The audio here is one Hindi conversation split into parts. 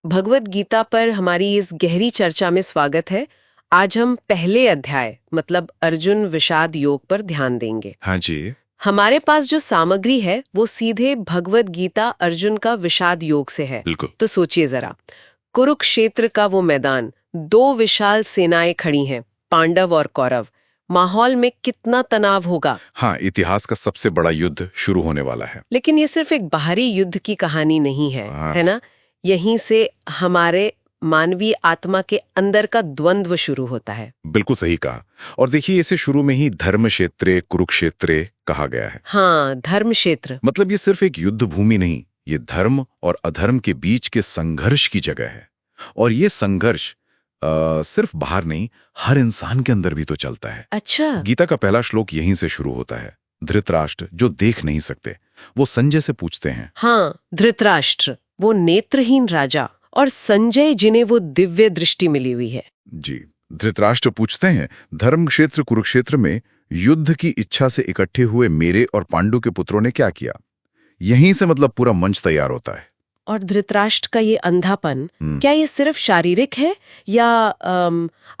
भगवत गीता पर हमारी इस गहरी चर्चा में स्वागत है। आज हम पहले अध्याय मतलब अर्जुन विषाद योग पर ध्यान देंगे। हाँ जी। हमारे पास जो सामग्री है वो सीधे भगवत गीता अर्जुन का विषाद योग से है। बिल्कुल। तो सोचिए जरा, कुरुक्षेत्र का वो मैदान, दो विशाल सेनाएं खड़ी हैं, पांडव और कौरव। माहौल में कितना तनाव होगा। हाँ, इतिहास का सबसे बड़ा युद्ध शुरू होने वाला है। लेकिन ये सिर्फ एक बाहरी युद्ध की कहानी नहीं है, हाँ। है ना? यहीं से हमारे मानवीय आत्मा के अंदर का द्वंद्व शुरू होता है। बिल्कुल सही कहा। और देखिए, इसे शुरू में ही धर्म क्षेत्रे कुरुक्षेत्रे कहा गया है। हाँ, धर्म क्षेत्र। मतलब ये सिर्फ एक युद्ध भूमि नहीं, ये धर्म और अधर्म के बीच के संघर्ष की जगह है। और ये संघर्ष सिर्फ बाहर नहीं, हर इंसान के अंदर भी तो चलता है। अच्छा। गीता का पहला श्लोक यहीं से शुरू होता है। धृतराष्ट्र, जो देख नहीं सकते, वो संजय से पूछते हैं। हाँ, धृतराष्ट्र वो नेत्रहीन राजा, और संजय जिन्हें वो दिव्य दृष्टि मिली हुई है। जी, धृतराष्ट्र पूछते हैं, धर्म क्षेत्र कुरुक्षेत्र में युद्ध की इच्छा से इकट्ठे हुए मेरे और पांडु के पुत्रों ने क्या किया? यहीं से मतलब पूरा मंच तैयार होता है। और धृतराष्ट्र का ये अंधापन, क्या ये सिर्फ शारीरिक है या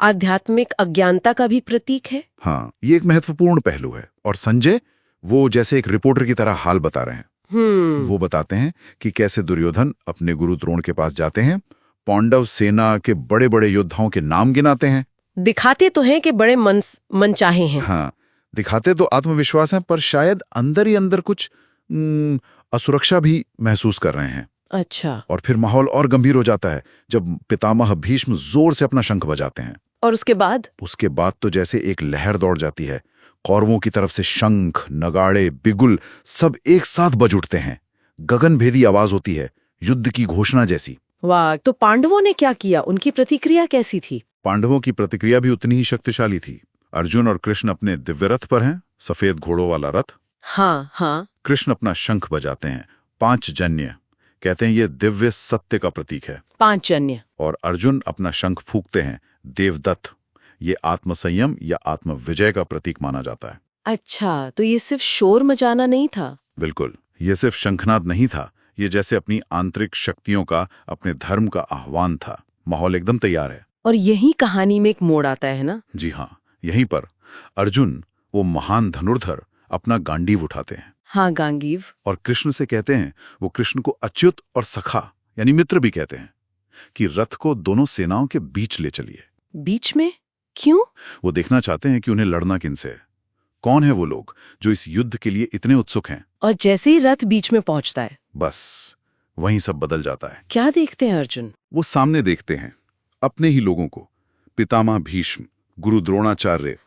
आध्यात्मिक अज्ञानता का भी प्रतीक है? हाँ, ये एक महत्वपूर्ण पहलू है। और संजय वो जैसे एक रिपोर्टर की तरह हाल बता रहे हैं। वो बताते हैं कि कैसे दुर्योधन अपने गुरु द्रोण के पास जाते हैं, पांडव सेना के बड़े बड़े योद्धाओं के नाम गिनाते हैं। दिखाते तो हैं कि बड़े मनचाहे हैं। हाँ, दिखाते तो आत्मविश्वास है, पर शायद अंदर ही अंदर कुछ असुरक्षा भी महसूस कर रहे हैं। अच्छा। और फिर माहौल और गंभीर हो जाता है जब पितामह भीष्म जोर से अपना शंख बजाते हैं। और उसके बाद तो जैसे एक लहर दौड़ जाती है। कौरवों की तरफ से शंख, नगाड़े, बिगुल सब एक साथ बज उठते हैं। गगनभेदी आवाज होती है, युद्ध की घोषणा जैसी। वाह, तो पांडवों ने क्या किया? उनकी प्रतिक्रिया कैसी थी? पांडवों की प्रतिक्रिया भी उतनी ही शक्तिशाली थी। अर्जुन और कृष्ण अपने दिव्य रथ पर हैं, सफेद घोड़ों वाला रथ। हाँ। कृष्ण अपना शंख बजाते हैं, पांचजन्य, कहते हैं ये दिव्य सत्य का प्रतीक है। पांचजन्य। और अर्जुन अपना शंख फूंकते हैं, देवदत्त, ये आत्मसंयम या आत्मविजय का प्रतीक माना जाता है। अच्छा, तो ये सिर्फ शोर मचाना नहीं था? बिल्कुल, ये सिर्फ शंखनाद नहीं था, ये जैसे अपनी आंतरिक शक्तियों का, अपने धर्म का आह्वान था। माहौल एकदम तैयार है। और यही कहानी में एक मोड़ आता है ना? जी हाँ, यहीं पर अर्जुन, वो महान धनुर्धर, अपना गांडीव उठाते हैं। हाँ, गांडीव। और कृष्ण से कहते हैं, वो कृष्ण को अच्युत और सखा यानी मित्र भी कहते हैं, कि रथ को दोनों सेनाओं के बीच ले चलिए। बीच में क्यों? वो देखना चाहते हैं कि उन्हें लड़ना किनसे है। कौन है वो लोग जो इस युद्ध के लिए इतने उत्सुक हैं? और जैसे ही रथ बीच में पहुंचता है, बस वहीं सब बदल जाता है। क्या देखते हैं अर्जुन? वो सामने देखते हैं अपने ही लोगों को, पितामह भीष्म, गुरु द्रोणाचार्य,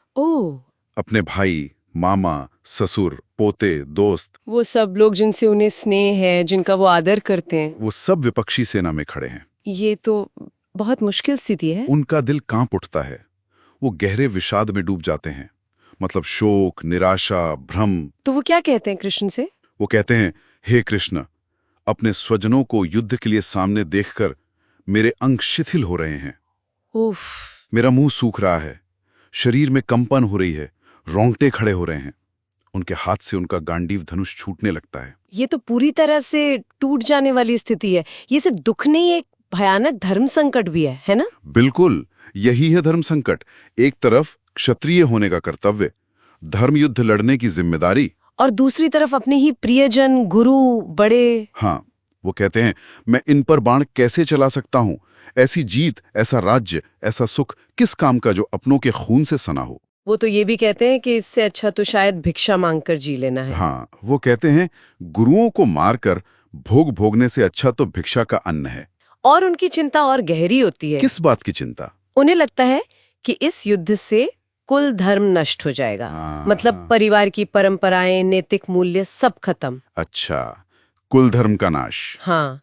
अपने भाई, मामा, ससुर, पोते, दोस्त, वो सब लोग जिनसे उन्हें स्नेह है, जिनका वो आदर करते हैं, वो सब विपक्षी सेना में खड़े हैं। ये तो बहुत मुश्किल स्थिति है। उनका दिल कांप उठता है, वो गहरे विषाद में डूब जाते हैं, मतलब शोक, निराशा, भ्रम। तो वो क्या कहते हैं कृष्ण से? वो कहते हैं, हे कृष्ण, अपने स्वजनों को युद्ध के लिए सामने देखकर मेरे अंग शिथिल हो रहे हैं। उफ। मेरा मुंह सूख रहा है, शरीर में कंपन हो रही है, रोंगटे खड़े हो रहे हैं। उनके हाथ से उनका गांडीव धनुष छूटने लगता है। ये तो पूरी तरह से टूट जाने वाली स्थिति है। ये सिर्फ दुख नहीं, एक भयानक धर्म संकट भी है ना? बिल्कुल, यही है धर्म संकट। एक तरफ क्षत्रिय होने का कर्तव्य, धर्म युद्ध लड़ने की जिम्मेदारी, और दूसरी तरफ अपने ही प्रियजन, गुरु, बड़े। हाँ, वो कहते हैं, मैं इन पर बाण कैसे चला सकता हूँ? ऐसी जीत, ऐसा राज्य, ऐसा सुख किस काम का जो अपनों के खून से सना हो? वो तो ये भी कहते हैं कि इससे अच्छा तो शायद भिक्षा मांगकर जी लेना है। हाँ, वो कहते हैं, गुरुओं को मारकर भोग भोगने से अच्छा तो भिक्षा का अन्न है। और उनकी चिंता और गहरी होती है। किस बात की चिंता? उन्हें लगता है कि इस युद्ध से कुल धर्म नष्ट हो जाएगा। मतलब परिवार की परंपराएं, नैतिक मूल्य सब खत्म। अच्छा, कुल धर्म का नाश। हाँ,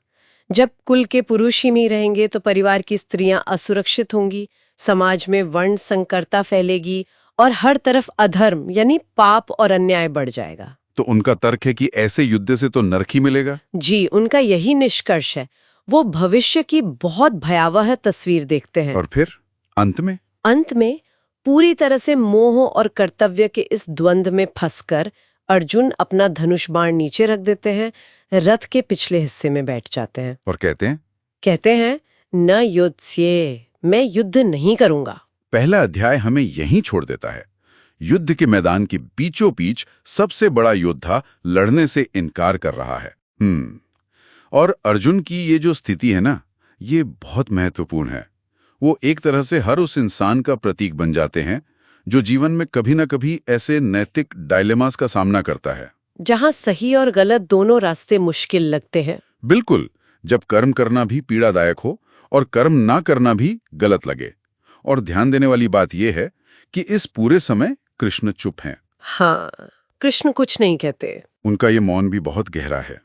जब कुल के पुरुष ही नहीं रहेंगे तो परिवार की स्त्रियां असुरक्षित होंगी, समाज में वर्ण संकरता फैलेगी और हर तरफ अधर्म यानी पाप और अन्याय बढ़ जाएगा। तो उनका तर्क है कि ऐसे युद्ध से तो नरक ही मिलेगा। जी, उनका यही निष्कर्ष है। वो भविष्य की बहुत भयावह तस्वीर देखते हैं। और फिर अंत में पूरी तरह से मोह और कर्तव्य के इस द्वंद्व में फंसकर अर्जुन अपना धनुष बाण नीचे रख देते हैं, रथ के पिछले हिस्से में बैठ जाते हैं और कहते हैं, कहते हैं न युद्धस्ये, मैं युद्ध नहीं करूंगा। पहला अध्याय हमें यहीं छोड़ देता है। युद्ध के मैदान के बीचों बीच सबसे बड़ा योद्धा लड़ने से इनकार कर रहा है। और अर्जुन की ये जो स्थिति है ना, ये बहुत महत्वपूर्ण है। वो एक तरह से हर उस इंसान का प्रतीक बन जाते हैं जो जीवन में कभी ना कभी ऐसे नैतिक डायलेमास का सामना करता है, जहां सही और गलत दोनों रास्ते मुश्किल लगते हैं। बिल्कुल, जब कर्म करना भी पीड़ादायक हो और कर्म ना करना भी गलत लगे। और ध्यान देने वाली बात यह है कि इस पूरे समय कृष्ण चुप हैं। हाँ, कृष्ण कुछ नहीं कहते। उनका ये मौन भी बहुत गहरा है।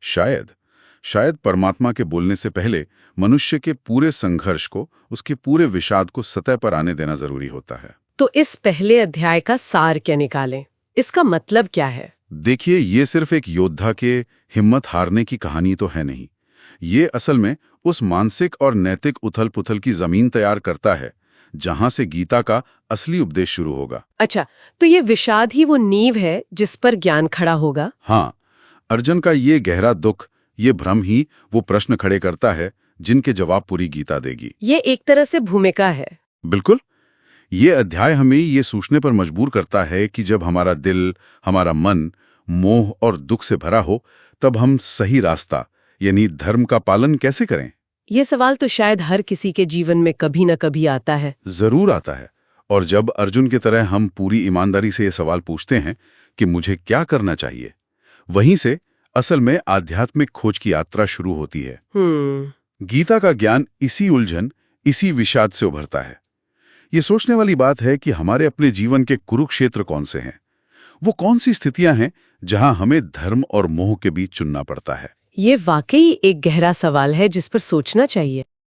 शायद परमात्मा के बोलने से पहले मनुष्य के पूरे संघर्ष को, उसके पूरे विषाद को सतह पर आने देना जरूरी होता है। तो इस पहले अध्याय का सार क्या निकालें? इसका मतलब क्या है? देखिए, ये सिर्फ एक योद्धा के हिम्मत हारने की कहानी तो है नहीं। ये असल में उस मानसिक और नैतिक उथल-पुथल की जमीन तैयार करता है जहां से गीता का असली उपदेश शुरू होगा। अच्छा, तो ये विषाद ही वो नींव है जिस पर ज्ञान खड़ा होगा? हाँ, अर्जुन का ये गहरा दुख, ये भ्रम ही वो प्रश्न खड़े करता है जिनके जवाब पूरी गीता देगी। ये एक तरह से भूमिका है। बिल्कुल। ये अध्याय हमें ये सोचने पर मजबूर करता है कि जब हमारा दिल, हमारा मन मोह और दुख से भरा हो, तब हम सही रास्ता यानी धर्म का पालन कैसे करें? ये सवाल तो शायद हर किसी के जीवन में कभी न कभी आता है। जरूर आता है। और जब अर्जुन की तरह हम पूरी ईमानदारी से ये सवाल पूछते हैं कि मुझे क्या करना चाहिए, वहीं से असल में आध्यात्मिक खोज की यात्रा शुरू होती है। गीता का ज्ञान इसी उलझन, इसी विषाद से उभरता है। ये सोचने वाली बात है कि हमारे अपने जीवन के कुरुक्षेत्र कौन से हैं? वो कौन सी स्थितियां हैं जहां हमें धर्म और मोह के बीच चुनना पड़ता है? ये वाकई एक गहरा सवाल है जिस पर सोचना चाहिए।